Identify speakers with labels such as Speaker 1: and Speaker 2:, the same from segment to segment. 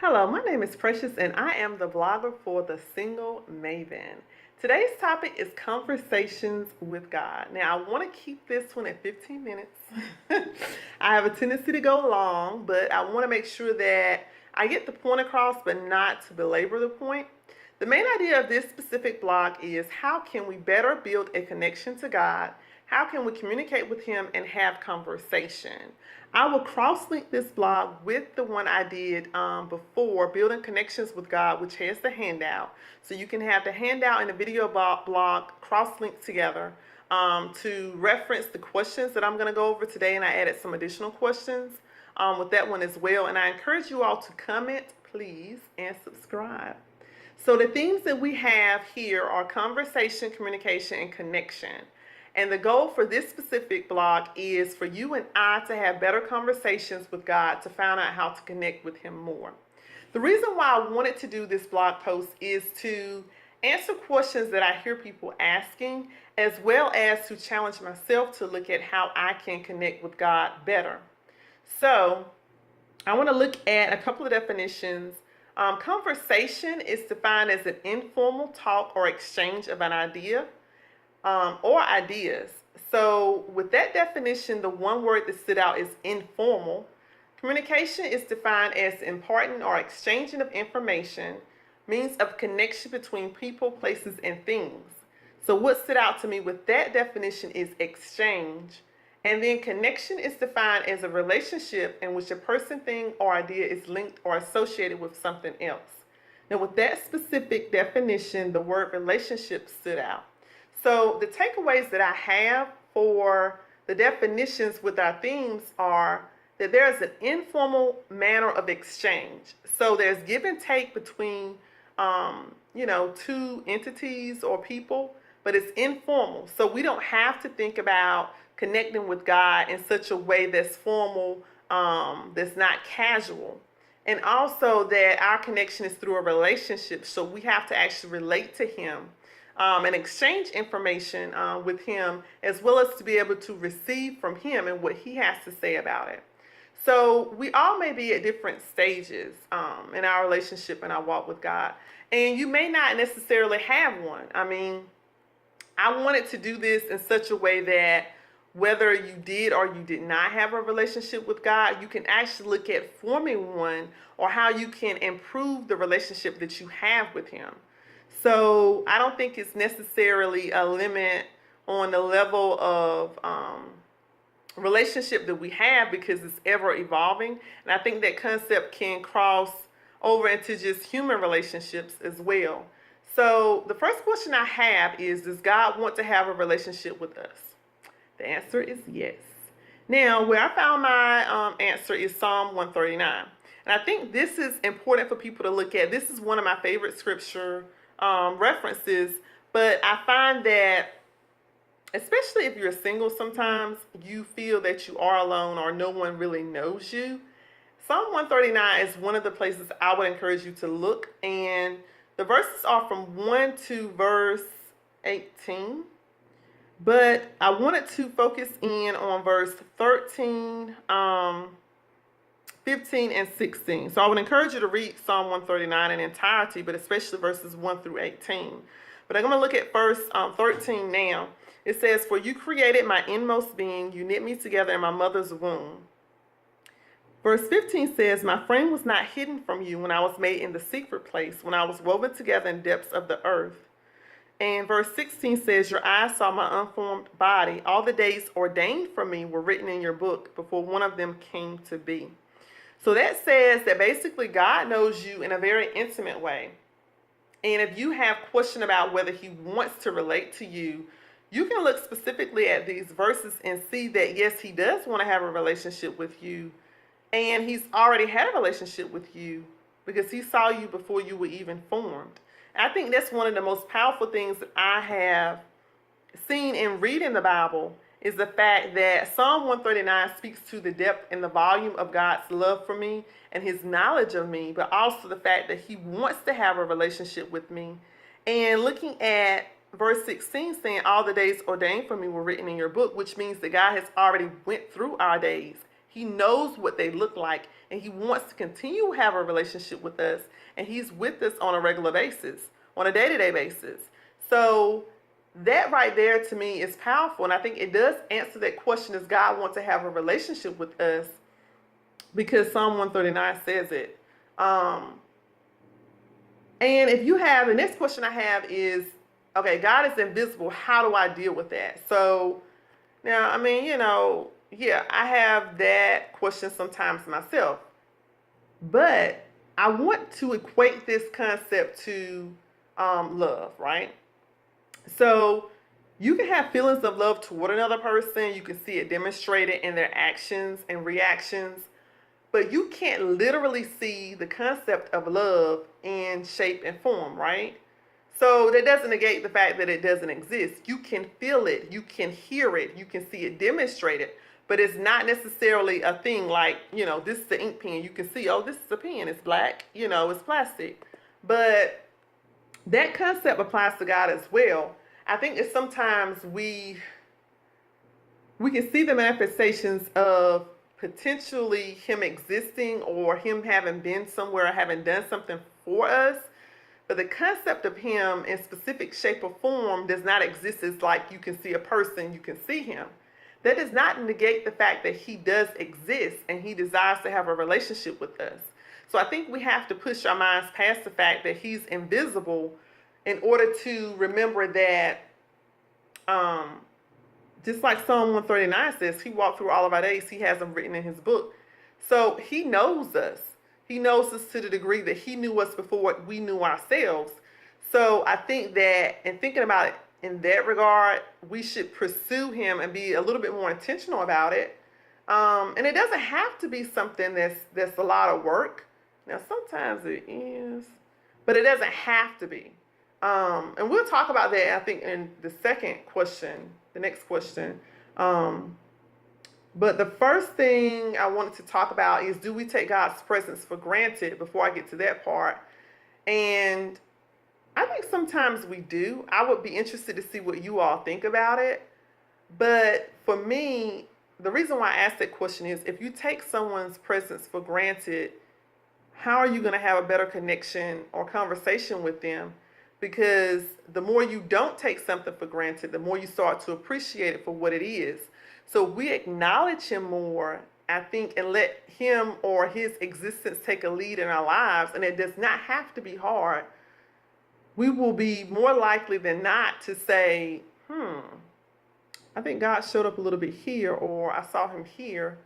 Speaker 1: Hello, my name is Precious and I am the blogger for The Single Maven. Today's topic is conversations with God. Now, I want to keep this one at 15 minutes. I have a tendency to go long, but I want to make sure that I get the point across, but not to belabor the point. The main idea of this specific blog is how can we better build a connection to God? How can we communicate with Him and have conversation? I will cross-link this blog with the one I did before, Building Connections with God, which has the handout. So you can have the handout and the video blog cross-linked together to reference the questions that I'm going to go over today, and I added some additional questions with that one as well. And I encourage you all to comment, please, and subscribe. So the themes that we have here are conversation, communication, and connection. And the goal for this specific blog is for you and I to have better conversations with God to find out how to connect with Him more. The reason why I wanted to do this blog post is to answer questions that I hear people asking, as well as to challenge myself to look at how I can connect with God better. So I want to look at a couple of definitions. Conversation is defined as an informal talk or exchange of an idea or ideas. So with that definition, the one word that stood out is informal. Communication is defined as imparting or exchanging of information, means of connection between people, places, and things. So what stood out to me with that definition is exchange. And then connection is defined as a relationship in which a person, thing, or idea is linked or associated with something else. Now with that specific definition, the word relationship stood out. So the takeaways that I have for the definitions with our themes are that there is an informal manner of exchange. So there's give and take between, two entities or people, but it's informal. So we don't have to think about connecting with God in such a way that's formal, that's not casual. And also that our connection is through a relationship. So we have to actually relate to Him. And exchange information with Him, as well as to be able to receive from Him and what He has to say about it. So we all may be at different stages in our relationship and our walk with God. And you may not necessarily have one. I mean, I wanted to do this in such a way that whether you did or you did not have a relationship with God, you can actually look at forming one or how you can improve the relationship that you have with Him. So I don't think it's necessarily a limit on the level of relationship that we have, because it's ever evolving. And I think that concept can cross over into just human relationships as well. So the first question I have is, does God want to have a relationship with us? The answer is yes. Now, where I found my answer is Psalm 139. And I think this is important for people to look at. This is one of my favorite scripture references, but I find that especially if you're single, sometimes you feel that you are alone or no one really knows you. Psalm 139 is one of the places I would encourage you to look, and the verses are from 1 to verse 18, but I wanted to focus in on verse 13, 15 and 16. So I would encourage you to read Psalm 139 in entirety, but especially verses 1 through 18. But I'm going to look at verse 13 now. It says, "For you created my inmost being, you knit me together in my mother's womb." Verse 15 says, "My frame was not hidden from you when I was made in the secret place, when I was woven together in depths of the earth." And verse 16 says, "Your eyes saw my unformed body. All the days ordained for me were written in your book before one of them came to be." So that says that basically God knows you in a very intimate way. And if you have question about whether He wants to relate to you, you can look specifically at these verses and see that yes, He does want to have a relationship with you. And He's already had a relationship with you because He saw you before you were even formed. And I think that's one of the most powerful things that I have seen in reading the Bible, is the fact that Psalm 139 speaks to the depth and the volume of God's love for me and His knowledge of me, but also the fact that He wants to have a relationship with me. And looking at verse 16 saying, "All the days ordained for me were written in your book," which means that God has already went through our days. He knows what they look like, and he wants to continue to have a relationship with us, and he's with us on a regular basis, on a day-to-day basis. So that right there to me is powerful, and I think it does answer that question: does God want to have a relationship with us? Because Psalm 139 says it. And if you have, the next question I have is, okay, God is invisible. How do I deal with that? So now, I mean, yeah, I have that question sometimes myself. But I want to equate this concept to love, right? So you can have feelings of love toward another person. You can see it demonstrated in their actions and reactions. But you can't literally see the concept of love in shape and form, right? So that doesn't negate the fact that it doesn't exist. You can feel it, you can hear it, you can see it demonstrated, but it's not necessarily a thing like, this is the ink pen. You can see, oh, this is a pen, it's black, it's plastic. But that concept applies to God as well. I think that sometimes we can see the manifestations of potentially him existing or him having been somewhere or having done something for us. But the concept of him in specific shape or form does not exist as like you can see a person, you can see him. That does not negate the fact that he does exist and he desires to have a relationship with us. So I think we have to push our minds past the fact that he's invisible in order to remember that, just like Psalm 139 says, he walked through all of our days. He has them written in his book. So he knows us. He knows us to the degree that he knew us before we knew ourselves. So I think that in thinking about it in that regard, we should pursue him and be a little bit more intentional about it. And it doesn't have to be something that's a lot of work. Now, sometimes it is, but it doesn't have to be. And we'll talk about that, I think, in the second question, the next question. But the first thing I wanted to talk about is, do we take God's presence for granted, before I get to that part? And I think sometimes we do. I would be interested to see what you all think about it. But for me, the reason why I asked that question is, if you take someone's presence for granted, how are you going to have a better connection or conversation with them? Because the more you don't take something for granted, the more you start to appreciate it for what it is. So we acknowledge him more, I think, and let him or his existence take a lead in our lives. And it does not have to be hard. We will be more likely than not to say, I think God showed up a little bit here, or I saw him here.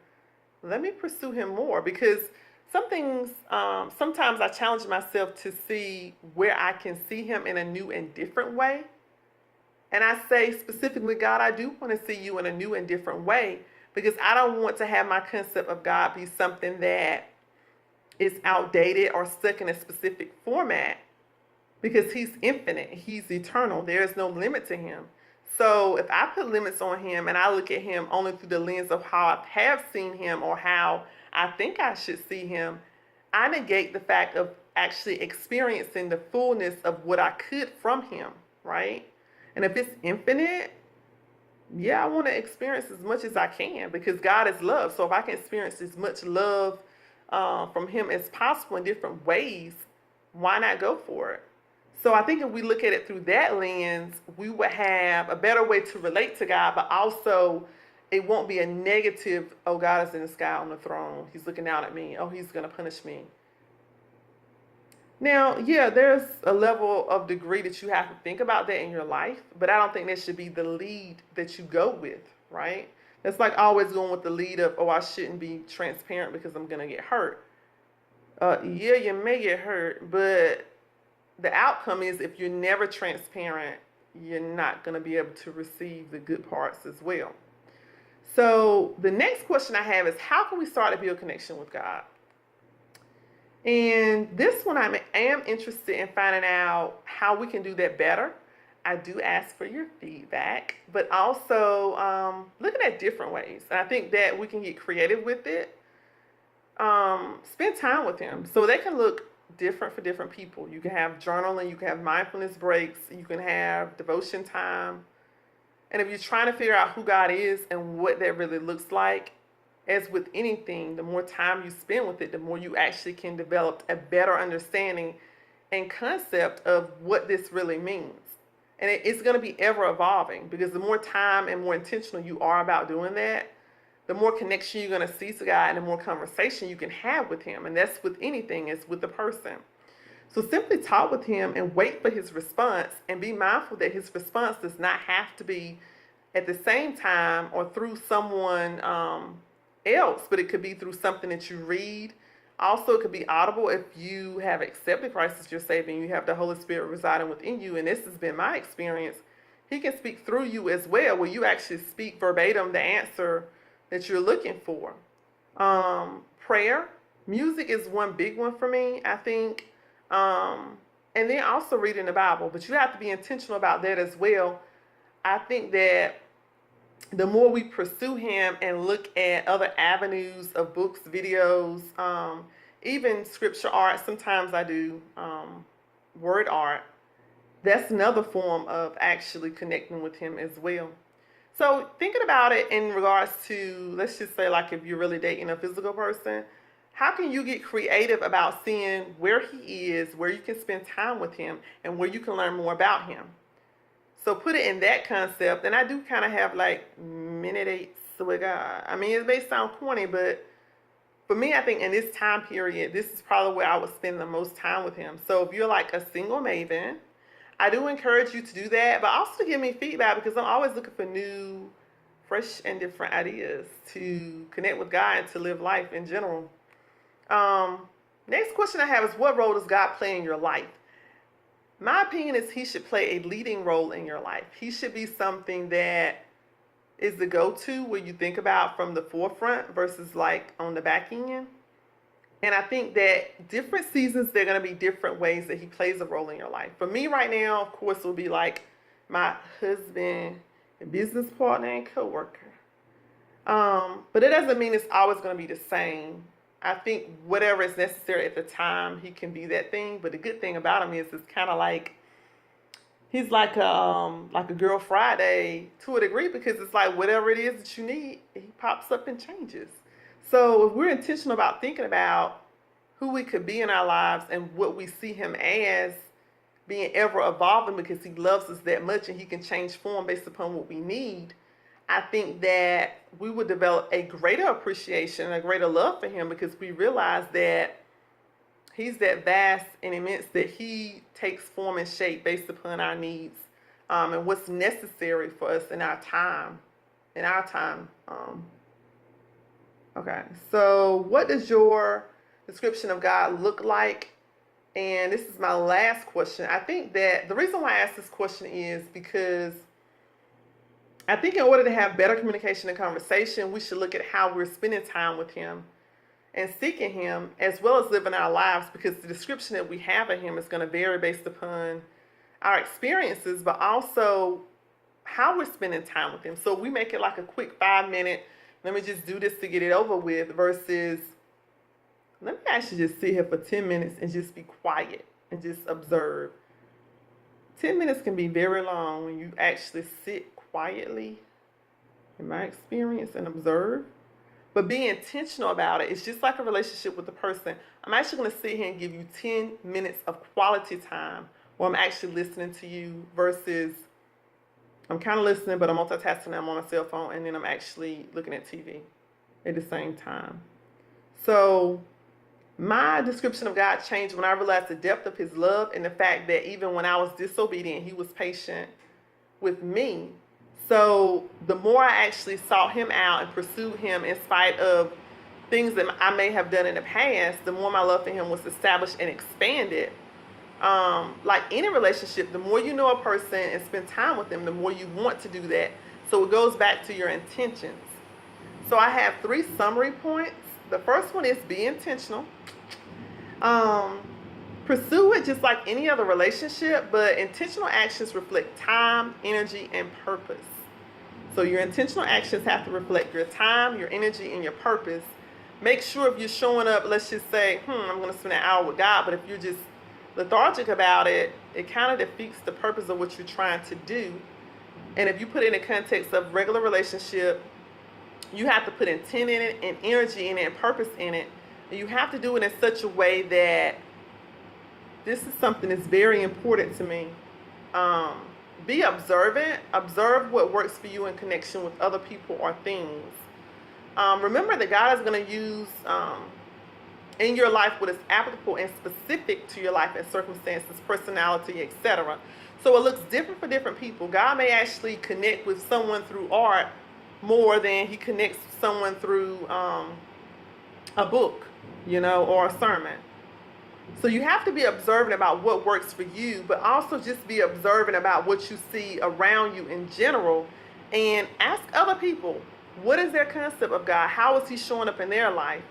Speaker 1: Let me pursue him more. Because some things, sometimes I challenge myself to see where I can see him in a new and different way. And I say specifically, God, I do want to see you in a new and different way, because I don't want to have my concept of God be something that is outdated or stuck in a specific format, because he's infinite, he's eternal. There is no limit to him. So if I put limits on him and I look at him only through the lens of how I have seen him or how I think I should see him, I negate the fact of actually experiencing the fullness of what I could from him, right? And if it's infinite, yeah, I want to experience as much as I can, because God is love. So if I can experience as much love from him as possible in different ways, why not go for it? So I think if we look at it through that lens, we would have a better way to relate to God, but also it won't be a negative, oh, God is in the sky on the throne, he's looking out at me, oh, he's going to punish me. Now, yeah, there's a level of degree that you have to think about that in your life, but I don't think that should be the lead that you go with, right? It's like always going with the lead of, oh, I shouldn't be transparent because I'm going to get hurt. Yeah, you may get hurt, but the outcome is, if you're never transparent, you're not going to be able to receive the good parts as well. So the next question I have is, how can we start to build connection with God? And this one, I am interested in finding out how we can do that better. I do ask for your feedback, but also looking at different ways. And I think that we can get creative with it. Spend time with him. So that can look different for different people. You can have journaling, you can have mindfulness breaks, you can have devotion time. And if you're trying to figure out who God is and what that really looks like, as with anything, the more time you spend with it, the more you actually can develop a better understanding and concept of what this really means. And it's going to be ever evolving, because the more time and more intentional you are about doing that, the more connection you're going to see to God and the more conversation you can have with him. And that's with anything, it's with the person. So simply talk with him and wait for his response, and be mindful that his response does not have to be at the same time or through someone else, but it could be through something that you read. Also, it could be audible if you have accepted Christ as your Savior and you have the Holy Spirit residing within you. And this has been my experience. He can speak through you as well, where you actually speak verbatim the answer that you're looking for. Prayer. Music is one big one for me, I think. And then also reading the Bible. But you have to be intentional about that as well. I think that the more we pursue him and look at other avenues of books, videos, even scripture art, sometimes I do word art, that's another form of actually connecting with him as well. So thinking about it in regards to, let's just say, like, if you're really dating a physical person, how can you get creative about seeing where he is, where you can spend time with him, and where you can learn more about him? So put it in that concept. And I do kind of have like minute dates with God. I mean, it may sound corny, but for me, I think in this time period, this is probably where I would spend the most time with him. So if you're like a single maven, I do encourage you to do that, but also give me feedback, because I'm always looking for new, fresh, and different ideas to connect with God and to live life in general. Next question I have is, what role does God play in your life? My opinion is he should play a leading role in your life. He should be something that is the go-to, where you think about from the forefront versus like on the back end. And I think that different seasons, there are going to be different ways that he plays a role in your life. For me right now, of course, it will be like my husband, business partner, and co-worker. But it doesn't mean it's always going to be the same. I think whatever is necessary at the time, he can be that thing. But the good thing about him is, it's kind of like, he's like a Girl Friday to a degree, because it's like whatever it is that you need, he pops up and changes. So if we're intentional about thinking about who we could be in our lives and what we see him as being ever evolving, because he loves us that much and he can change form based upon what we need, I think that we would develop a greater appreciation, a greater love for him, because we realize that he's that vast and immense that he takes form and shape based upon our needs, and what's necessary for us in our time. Okay, so what does your description of God look like? And this is my last question. I think that the reason why I asked this question is because I think in order to have better communication and conversation, we should look at how we're spending time with him and seeking him, as well as living our lives, because the description that we have of him is going to vary based upon our experiences, but also how we're spending time with him. So we make it like a quick 5-minute, let me just do this to get it over with, versus let me actually just sit here for 10 minutes and just be quiet and just observe. 10 minutes can be very long when you actually sit quietly, in my experience, and observe. But be intentional about it. It's just like a relationship with a person. I'm actually going to sit here and give you 10 minutes of quality time where I'm actually listening to you, versus I'm kind of listening, but I'm multitasking. I'm on a cell phone, and then I'm actually looking at TV at the same time. So my description of God changed when I realized the depth of his love, and the fact that even when I was disobedient, he was patient with me. So the more I actually sought him out and pursued him in spite of things that I may have done in the past, the more my love for him was established and expanded. Like any relationship, the more you know a person and spend time with them, the more you want to do that. So it goes back to your intentions. So I have 3 summary points. The first one is be intentional. Pursue it just like any other relationship, but intentional actions reflect time, energy, and purpose. So your intentional actions have to reflect your time, your energy, and your purpose. Make sure if you're showing up, let's just say, I'm going to spend an hour with God, but if you're just lethargic about it, it kind of defeats the purpose of what you're trying to do. And if you put it in the context of regular relationship, You have to put intent in it and energy in it and purpose in it. And you have to do it in such a way that this is something that's very important to me. Be observant. Observe what works for you in connection with other people or things. Remember that God is going to use in your life what is applicable and specific to your life and circumstances, personality, etc. So it looks different for different people. God may actually connect with someone through art more than he connects with someone through a book, or a sermon. So you have to be observant about what works for you, but also just be observant about what you see around you in general, and ask other people, what is their concept of God? How is he showing up in their life?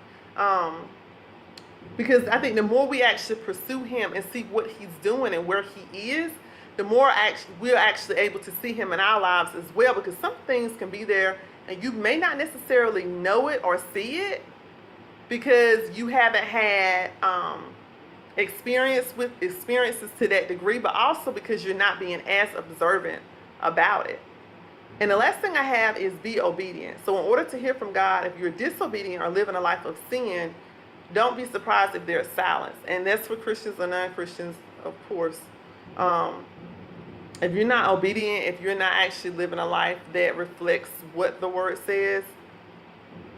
Speaker 1: Because I think the more we actually pursue him and see what he's doing and where he is, the more we're actually able to see him in our lives as well, because some things can be there and you may not necessarily know it or see it because you haven't had experiences to that degree, but also because you're not being as observant about it. And the last thing I have is be obedient. So in order to hear from God, if you're disobedient or living a life of sin, don't be surprised if there's silence. And that's for Christians or non-Christians, of course. If you're not obedient, if you're not actually living a life that reflects what the word says,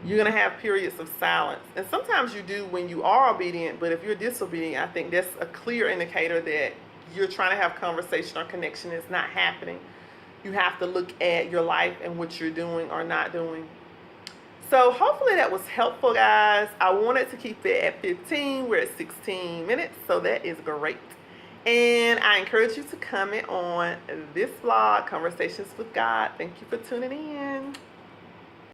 Speaker 1: you're going to have periods of silence. And sometimes you do when you are obedient, but if you're disobedient, I think that's a clear indicator that you're trying to have conversation or connection is not happening. You have to look at your life and what you're doing or not doing. So hopefully that was helpful, guys. I wanted to keep it at 15. We're at 16 minutes, so that is great. And I encourage you to comment on this vlog, Conversations with God. Thank you for tuning in.